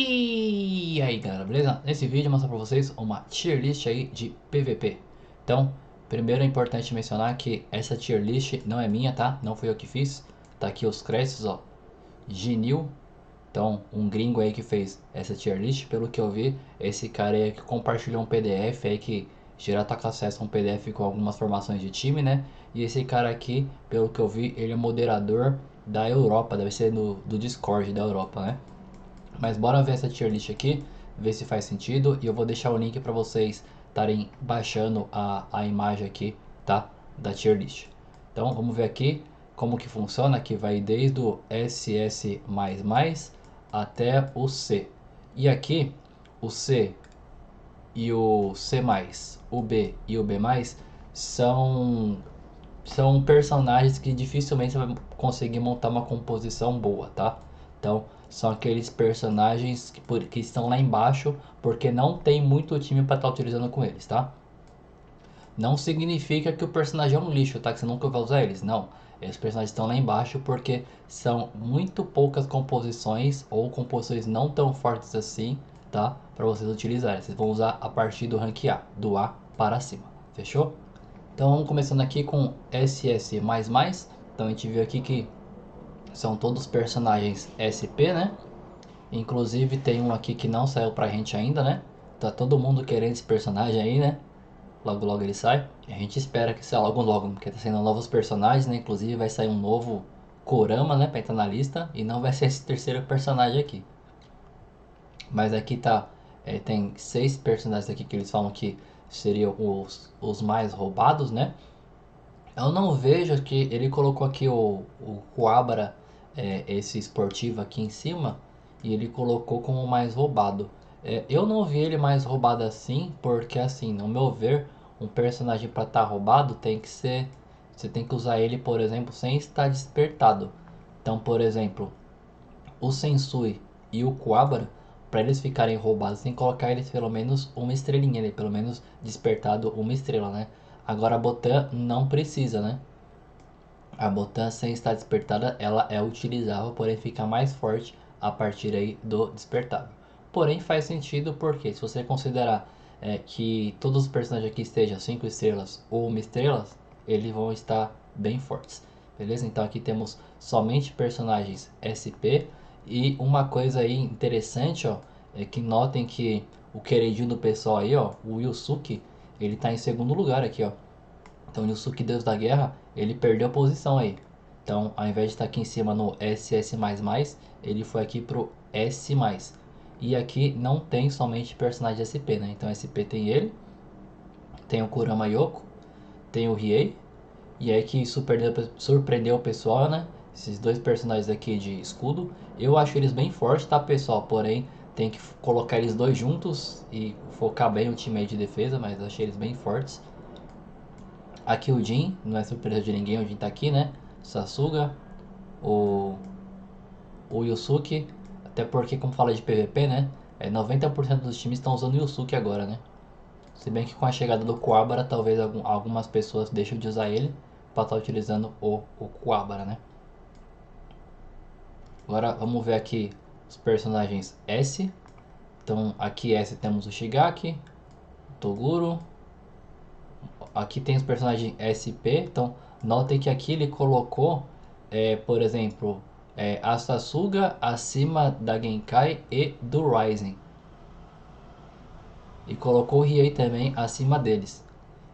E aí galera, beleza? Nesse vídeo eu vou mostrar pra vocês uma tier list aí de PVP. Então, primeiro é importante mencionar que essa tier list não é minha, tá? Não fui eu que fiz. Tá aqui os créditos, ó. Ginil. Então, um gringo aí que fez essa tier list. Pelo que eu vi, esse cara aí que compartilhou um PDF aí que geral tá com acesso a um PDF com algumas formações de time, né? E esse cara aqui, pelo que eu vi, ele é moderador da Europa. Deve ser do Discord da Europa, né? Mas bora ver essa tier list aqui, ver se faz sentido. E eu vou deixar o link para vocês estarem baixando a imagem aqui, tá? Da tier list. Então vamos ver aqui como que funciona. Aqui vai desde o SS++ até o C. E aqui o C e o C+, o B e o B+, são são personagens que dificilmente você vai conseguir montar uma composição boa, tá? Então, são aqueles personagens que estão lá embaixo porque não tem muito time para estar utilizando com eles, tá? Não significa que o personagem é um lixo, tá? Que você nunca vai usar eles, não. Esses personagens estão lá embaixo porque são muito poucas composições ou composições não tão fortes assim, tá? Para vocês utilizarem. Vocês vão usar a partir do rank A, do A para cima, fechou? Então vamos começando aqui com SS++. Então a gente viu aqui que são todos personagens SP, né? Inclusive tem um aqui que não saiu pra gente ainda, né? Tá todo mundo querendo esse personagem aí, né? Logo logo ele sai. A gente espera que saia logo logo, porque tá saindo novos personagens, né? Inclusive vai sair um novo Kurama, né? Pra entrar na lista. E não vai ser esse terceiro personagem aqui. Mas aqui tá... tem 6 personagens aqui que eles falam que seriam os mais roubados, né? Eu não vejo que ele colocou aqui o Coabra, esse esportivo aqui em cima, e ele colocou como mais roubado. Eu não vi ele mais roubado assim, porque assim, no meu ver, um personagem para estar roubado tem que ser. Você tem que usar ele, por exemplo, sem estar despertado. Então, por exemplo, o Sensui e o Coabra, para eles ficarem roubados, tem que colocar eles pelo menos uma estrelinha, ele pelo menos despertado uma estrela, né? Agora a Botan não precisa, né? A Botan sem estar despertada, ela é utilizável, porém fica mais forte a partir aí do despertável. Porém faz sentido porque se você considerar que todos os personagens aqui estejam 5 estrelas ou 1 estrela, eles vão estar bem fortes. Beleza? Então aqui temos somente personagens SP. E uma coisa aí interessante, ó, é que notem que o queridinho do pessoal aí, ó, o Yusuke, ele tá em segundo lugar aqui, ó. Então o Yusuke, Deus da Guerra, ele perdeu a posição aí. Então, ao invés de estar aqui em cima no SS++, ele foi aqui pro S+. E aqui não tem somente personagem SP, né? Então SP tem ele, tem o Kurama Yoko, tem o Riei. E aí que surpreendeu o pessoal, né? Esses dois personagens aqui de escudo. Eu acho eles bem fortes, tá, pessoal? Porém, tem que colocar eles dois juntos e focar bem o time aí de defesa, mas eu achei eles bem fortes. Aqui o Jin, não é surpresa de ninguém, o Jin tá aqui, né? Sasuga, o, o Yusuke, até porque como fala de PVP, né? 90% dos times estão usando o Yusuke agora, né? Se bem que com a chegada do Kuwabara, talvez algumas pessoas deixem de usar ele para estar utilizando o Kuwabara, né? Agora vamos ver aqui os personagens S. Então aqui S temos o Shigaki, o Toguro. Aqui tem os personagens SP. Então notem que aqui ele colocou, por exemplo, a Sasuga acima da Genkai e do Rising. E colocou o Riei também acima deles.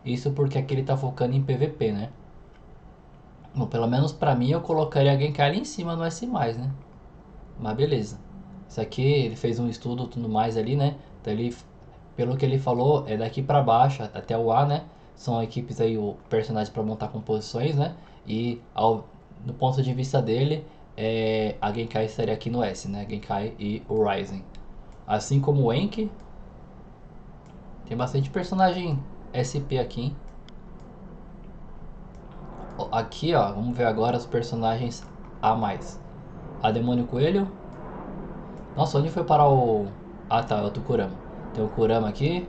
Isso porque aqui ele está focando em PVP, né? Bom, pelo menos pra mim eu colocaria a Genkai ali em cima no S+, né? Mas beleza. Isso aqui ele fez um estudo tudo mais ali, né? Então ele, pelo que ele falou, é daqui pra baixo até o A, né? São equipes aí, o personagem para montar composições, né? E no ponto de vista dele, a Genkai estaria aqui no S, né? Genkai e o Rising. Assim como o Enki. Tem bastante personagem SP aqui, hein? Aqui, ó, vamos ver agora os personagens A+. A Demônio Coelho. Nossa, onde foi parar o... Ah tá, é outro Kurama. Tem o Kurama aqui,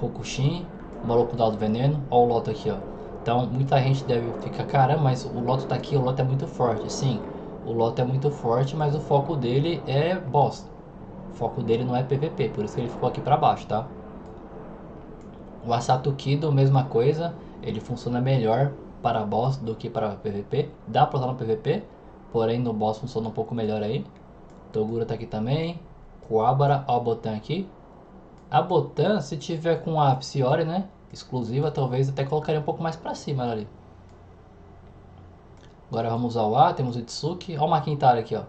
Rokushin, o Maluco do Veneno. Ó o Loto aqui, ó. Então muita gente deve ficar, caramba, mas o Loto tá aqui, o Loto é muito forte. Sim, o Loto é muito forte, mas o foco dele é boss. foco dele não é PVP, por isso que ele ficou aqui pra baixo, tá? O Asato Kido, mesma coisa, ele funciona melhor para boss do que para PVP. Dá pra usar no PVP, porém no boss funciona um pouco melhor aí. Toguro tá aqui também. Kuwabara, ó a Botan aqui. A Botan, se tiver com a Psiori, né, exclusiva, talvez até colocaria um pouco mais pra cima ela ali. Agora vamos usar o A, temos o Itsuki. Ó o Makintaro aqui, ó.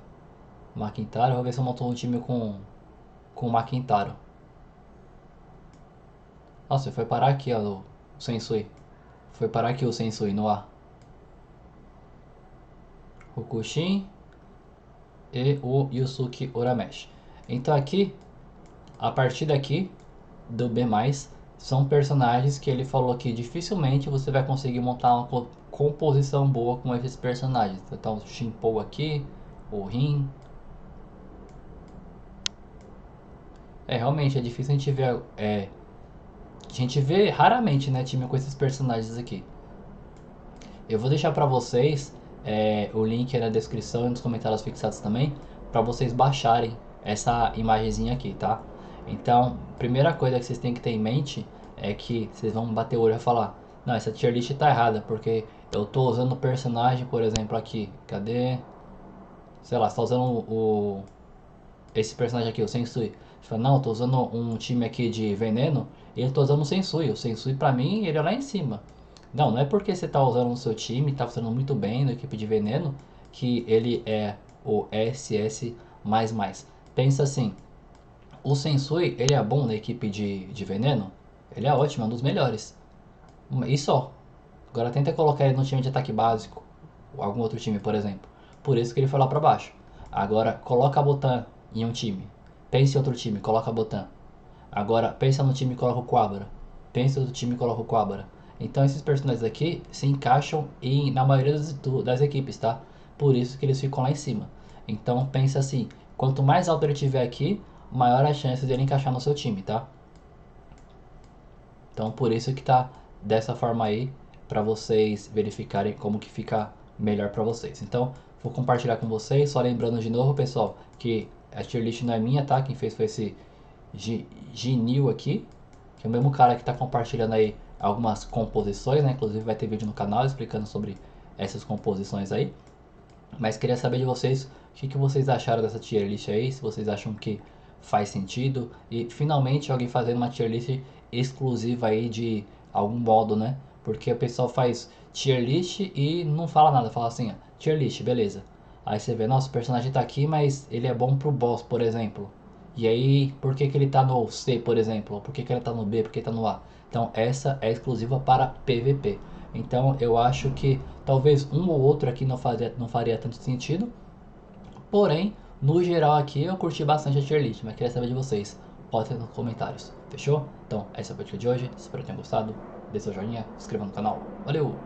Makintaro, vou ver se eu monto um time com o Makintaro. Nossa, foi parar aqui, ó, o Sensui. Foi parar aqui o Sensui no A. O Kushin e o Yusuke Urameshi. Então aqui, a partir daqui, do B+, são personagens que ele falou que dificilmente você vai conseguir montar uma composição boa com esses personagens. Então o Shinpou aqui, o Rin. Realmente é difícil a gente ver. A gente vê raramente, né, time com esses personagens aqui. Eu vou deixar pra vocês o link aí na descrição e nos comentários fixados também, pra vocês baixarem essa imagenzinha aqui, tá? Então, primeira coisa que vocês têm que ter em mente é que vocês vão bater o olho e falar: não, essa tier list tá errada, porque eu tô usando o personagem, por exemplo, aqui. Cadê? Sei lá, você tá usando esse personagem aqui, o Sensui. Você fala: não, eu tô usando um time aqui de veneno e eu tô usando o Sensui. O Sensui pra mim, ele é lá em cima. Não, não é porque você tá usando no seu time, tá funcionando muito bem na equipe de veneno, que ele é o SS++. Pensa assim, o Sensui, ele é bom na equipe de veneno? Ele é ótimo, é um dos melhores. E só. Agora tenta colocar ele no time de ataque básico, ou algum outro time, por exemplo. Por isso que ele foi lá pra baixo. Agora, coloca a Botan em um time. Pense em outro time, coloca a Botan. Agora, pensa no time e coloca o Kuwabara. Pensa no time e coloca o Kuwabara. Então, esses personagens aqui se encaixam na maioria das equipes, tá? Por isso que eles ficam lá em cima. Então, pensa assim, quanto mais alto ele tiver aqui, maior a chance dele encaixar no seu time, tá? Então, por isso que tá dessa forma aí, para vocês verificarem como que fica melhor para vocês. Então, vou compartilhar com vocês, só lembrando de novo, pessoal, que a tier list não é minha, tá? Quem fez foi esse Ginil aqui, que é o mesmo cara que está compartilhando aí algumas composições, né? Inclusive vai ter vídeo no canal explicando sobre essas composições aí. Mas queria saber de vocês o que vocês acharam dessa tier list aí, se vocês acham que faz sentido e finalmente alguém fazendo uma tier list exclusiva aí de algum modo, né? Porque o pessoal faz tier list e não fala nada, fala assim, ó, tier list, beleza. Aí você vê, nossa, o personagem tá aqui, mas ele é bom pro boss, por exemplo. E aí, por que que ele tá no C, por exemplo? Ou por que que ele tá no B, por que ele tá no A? Então, essa é exclusiva para PVP. Então, eu acho que talvez um ou outro aqui não faria tanto sentido. Porém, no geral aqui, eu curti bastante a tier list, mas queria saber de vocês. Pode ser nos comentários, fechou? Então, essa foi a partida de hoje. Espero que tenham gostado. Dê seu joinha, se inscreva no canal. Valeu!